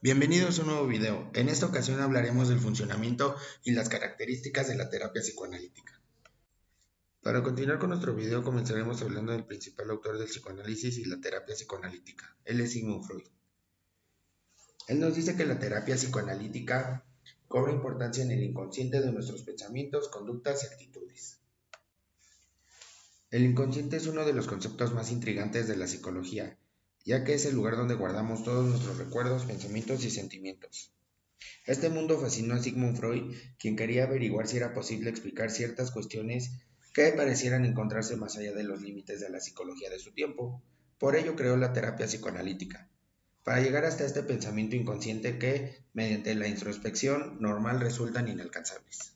Bienvenidos a un nuevo video. En esta ocasión hablaremos del funcionamiento y las características de la terapia psicoanalítica. Para continuar con nuestro video comenzaremos hablando del principal autor del psicoanálisis y la terapia psicoanalítica. Él es Sigmund Freud. Él nos dice que la terapia psicoanalítica cobra importancia en el inconsciente de nuestros pensamientos, conductas y actitudes. El inconsciente es uno de los conceptos más intrigantes de la psicología, ya que es el lugar donde guardamos todos nuestros recuerdos, pensamientos y sentimientos. Este mundo fascinó a Sigmund Freud, quien quería averiguar si era posible explicar ciertas cuestiones que parecieran encontrarse más allá de los límites de la psicología de su tiempo. Por ello creó la terapia psicoanalítica, para llegar hasta este pensamiento inconsciente que, mediante la introspección normal, resultan inalcanzables.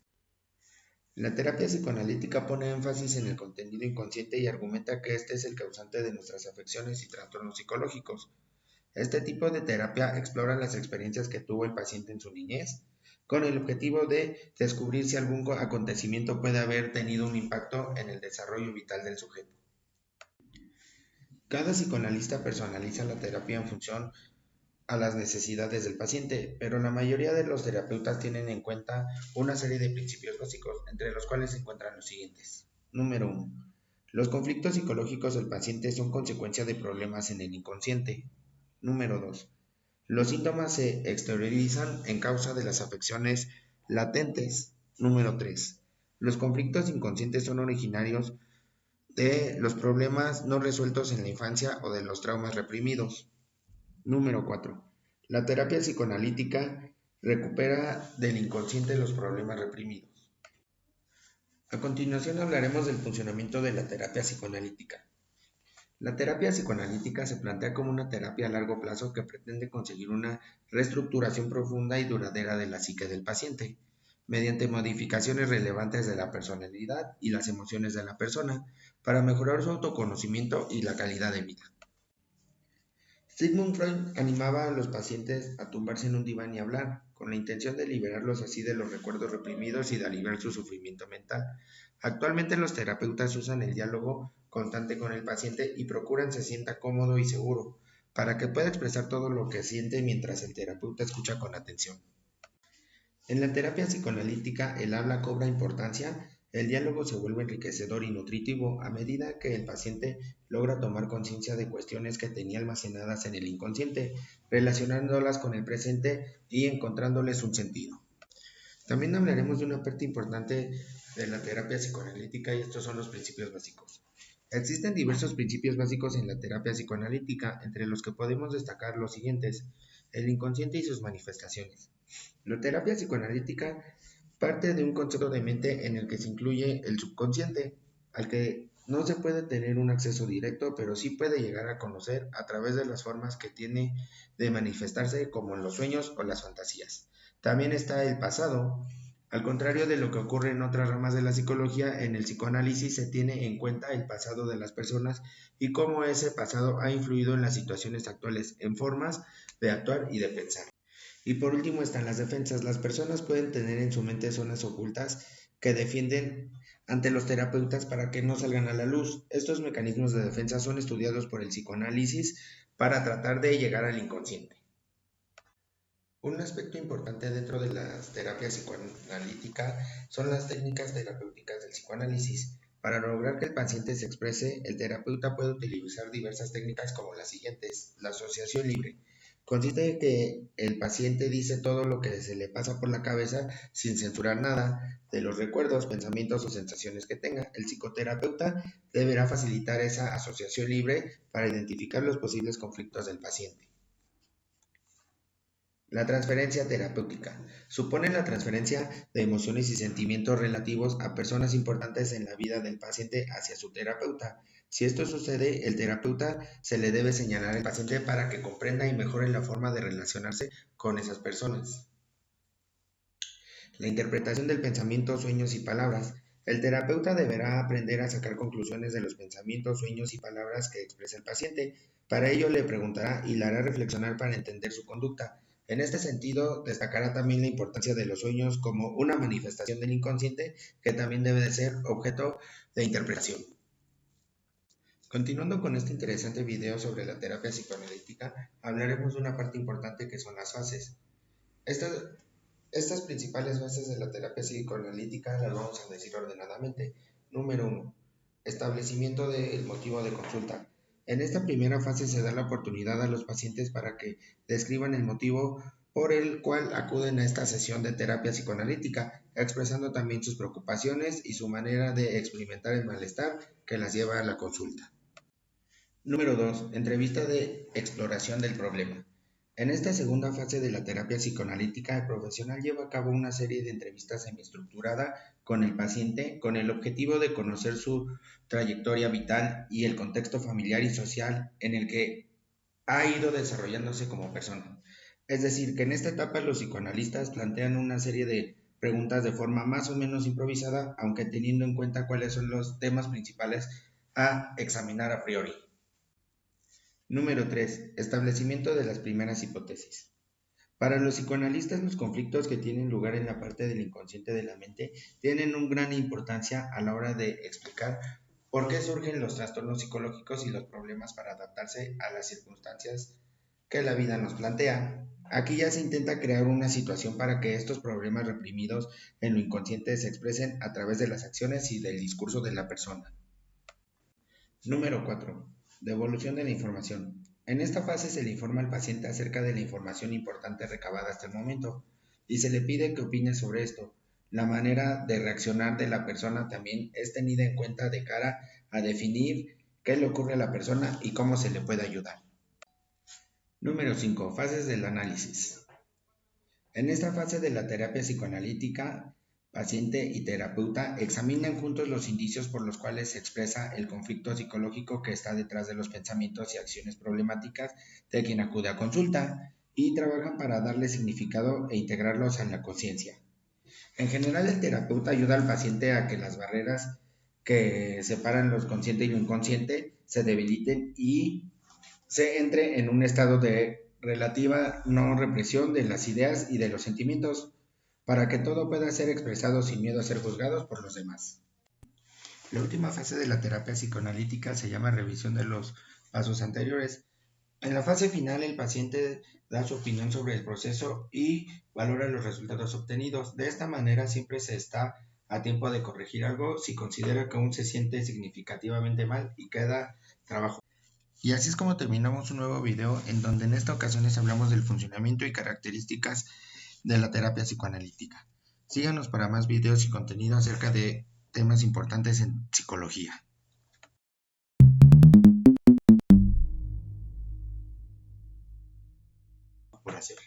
La terapia psicoanalítica pone énfasis en el contenido inconsciente y argumenta que este es el causante de nuestras afecciones y trastornos psicológicos. Este tipo de terapia explora las experiencias que tuvo el paciente en su niñez, con el objetivo de descubrir si algún acontecimiento puede haber tenido un impacto en el desarrollo vital del sujeto. Cada psicoanalista personaliza la terapia en función a las necesidades del paciente, pero la mayoría de los terapeutas tienen en cuenta una serie de principios básicos, entre los cuales se encuentran los siguientes. Número 1. Los conflictos psicológicos del paciente son consecuencia de problemas en el inconsciente. Número 2. Los síntomas se exteriorizan en causa de las afecciones latentes. Número 3. Los conflictos inconscientes son originarios de los problemas no resueltos en la infancia o de los traumas reprimidos. Número 4. La terapia psicoanalítica recupera del inconsciente los problemas reprimidos. A continuación hablaremos del funcionamiento de la terapia psicoanalítica. La terapia psicoanalítica se plantea como una terapia a largo plazo que pretende conseguir una reestructuración profunda y duradera de la psique del paciente, mediante modificaciones relevantes de la personalidad y las emociones de la persona, para mejorar su autoconocimiento y la calidad de vida. Sigmund Freud animaba a los pacientes a tumbarse en un diván y hablar, con la intención de liberarlos así de los recuerdos reprimidos y de aliviar su sufrimiento mental. Actualmente los terapeutas usan el diálogo constante con el paciente y procuran se sienta cómodo y seguro, para que pueda expresar todo lo que siente mientras el terapeuta escucha con atención. En la terapia psicoanalítica el habla cobra importancia, el diálogo se vuelve enriquecedor y nutritivo a medida que el paciente logra tomar conciencia de cuestiones que tenía almacenadas en el inconsciente, relacionándolas con el presente y encontrándoles un sentido. También hablaremos de una parte importante de la terapia psicoanalítica y estos son los principios básicos. Existen diversos principios básicos en la terapia psicoanalítica, entre los que podemos destacar los siguientes: el inconsciente y sus manifestaciones. La terapia psicoanalítica parte de un concepto de mente en el que se incluye el subconsciente, al que no se puede tener un acceso directo, pero sí puede llegar a conocer a través de las formas que tiene de manifestarse, como en los sueños o las fantasías. También está el pasado. Al contrario de lo que ocurre en otras ramas de la psicología, en el psicoanálisis se tiene en cuenta el pasado de las personas y cómo ese pasado ha influido en las situaciones actuales, en formas de actuar y de pensar. Y por último están las defensas. Las personas pueden tener en su mente zonas ocultas que defienden ante los terapeutas para que no salgan a la luz. Estos mecanismos de defensa son estudiados por el psicoanálisis para tratar de llegar al inconsciente. Un aspecto importante dentro de la terapia psicoanalítica son las técnicas terapéuticas del psicoanálisis. Para lograr que el paciente se exprese, el terapeuta puede utilizar diversas técnicas como las siguientes. La asociación libre. Consiste en que el paciente dice todo lo que se le pasa por la cabeza sin censurar nada de los recuerdos, pensamientos o sensaciones que tenga. El psicoterapeuta deberá facilitar esa asociación libre para identificar los posibles conflictos del paciente. La transferencia terapéutica supone la transferencia de emociones y sentimientos relativos a personas importantes en la vida del paciente hacia su terapeuta. Si esto sucede, el terapeuta se le debe señalar al paciente para que comprenda y mejore la forma de relacionarse con esas personas. La interpretación del pensamiento, sueños y palabras. El terapeuta deberá aprender a sacar conclusiones de los pensamientos, sueños y palabras que expresa el paciente. Para ello le preguntará y le hará reflexionar para entender su conducta. En este sentido, destacará también la importancia de los sueños como una manifestación del inconsciente que también debe de ser objeto de interpretación. Continuando con este interesante video sobre la terapia psicoanalítica, hablaremos de una parte importante que son las fases. Estas principales fases de la terapia psicoanalítica las vamos a decir ordenadamente. Número 1. Establecimiento del motivo de consulta. En esta primera fase se da la oportunidad a los pacientes para que describan el motivo por el cual acuden a esta sesión de terapia psicoanalítica, expresando también sus preocupaciones y su manera de experimentar el malestar que las lleva a la consulta. Número 2. Entrevista de exploración del problema. En esta segunda fase de la terapia psicoanalítica, el profesional lleva a cabo una serie de entrevistas semiestructurada con el paciente con el objetivo de conocer su trayectoria vital y el contexto familiar y social en el que ha ido desarrollándose como persona. Es decir, que en esta etapa los psicoanalistas plantean una serie de preguntas de forma más o menos improvisada, aunque teniendo en cuenta cuáles son los temas principales a examinar a priori. Número 3. Establecimiento de las primeras hipótesis. Para los psicoanalistas, los conflictos que tienen lugar en la parte del inconsciente de la mente tienen una gran importancia a la hora de explicar por qué surgen los trastornos psicológicos y los problemas para adaptarse a las circunstancias que la vida nos plantea. Aquí ya se intenta crear una situación para que estos problemas reprimidos en lo inconsciente se expresen a través de las acciones y del discurso de la persona. Número 4. Devolución de la información. En esta fase se le informa al paciente acerca de la información importante recabada hasta el momento y se le pide que opine sobre esto. La manera de reaccionar de la persona también es tenida en cuenta de cara a definir qué le ocurre a la persona y cómo se le puede ayudar. Número 5. Fases del análisis. En esta fase de la terapia psicoanalítica, paciente y terapeuta examinan juntos los indicios por los cuales se expresa el conflicto psicológico que está detrás de los pensamientos y acciones problemáticas de quien acude a consulta y trabajan para darle significado e integrarlos en la conciencia. En general, el terapeuta ayuda al paciente a que las barreras que separan lo consciente y lo inconsciente se debiliten y se entre en un estado de relativa no represión de las ideas y de los sentimientos, para que todo pueda ser expresado sin miedo a ser juzgados por los demás. La última fase de la terapia psicoanalítica se llama revisión de los pasos anteriores. En la fase final, el paciente da su opinión sobre el proceso y valora los resultados obtenidos. De esta manera, siempre se está a tiempo de corregir algo si considera que aún se siente significativamente mal y queda trabajo. Y así es como terminamos un nuevo video en donde en esta ocasión les hablamos del funcionamiento y características de la terapia psicoanalítica. Síganos para más videos y contenido acerca de temas importantes en psicología. Por hacer.